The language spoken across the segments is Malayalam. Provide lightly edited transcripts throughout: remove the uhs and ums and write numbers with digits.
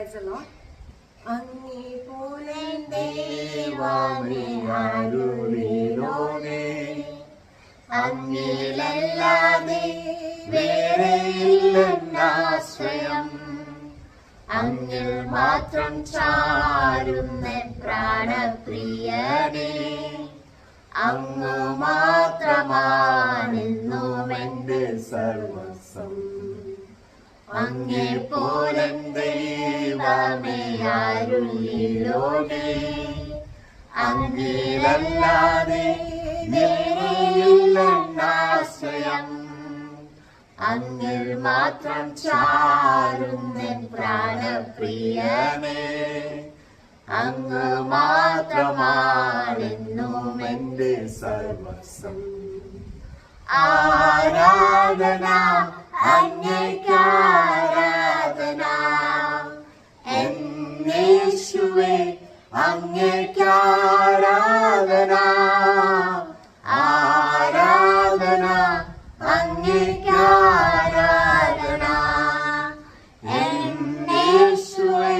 Praise the Lord. അങ്ങേ പോലെ ദൈവമേ അരുളിനോനേ, അങ്ങിലല്ലാതെ വേറെയില്ലെന്നാശ്രയം, അങ്ങിൽ മാത്രം ചാരുന്ന പ്രാണപ്രിയനേ, അങ്ങു മാത്രമാണെന്നും എന്റെ സർവസ്വം. അങ്ങേ പോലെ ദൈവമേ അരുളിനോനേ, അങ്ങിലല്ലാതെ വേറെയില്ലെന്നാശ്രയം, അങ്ങിൽ മാത്രം ചാരുന്ന പ്രാണപ്രിയനേ, അങ്ങ് മാത്രമാണെന്നും എന്റെ സർവസ്വം. ആരാധന അങ്ങേക്കാരാധന, എന്നേശുവേ അങ്ങേക്കാരാധന, ആരാധന അങ്ങേക്കാരാധന, എന്നേശുവേ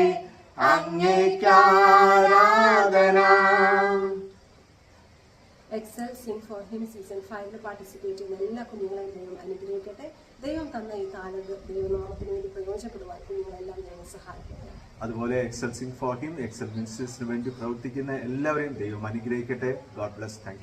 അങ്ങേക്കാരാധന. Excel sing for him season 5 participate ചെയ്യുന്ന എല്ലാ കുഞ്ഞുങ്ങളെയും ദൈവം അനുഗ്രഹിക്കട്ടെ. ദൈവം തന്ന ഈ താലന്ത് ദൈവനാമത്തിന് വേണ്ടി പ്രയോജനപ്പെടുവാൻ കുഞ്ഞുങ്ങളെല്ലാം ദൈവം സഹായിക്കട്ടെ. അതുപോലെ Excel sing for him, Excel മിനിസ്റ്റേഴ്സിന് വേണ്ടി പ്രവർത്തിക്കുന്ന എല്ലാവരെയും ദൈവം അനുഗ്രഹിക്കട്ടെ. God bless. Thank U.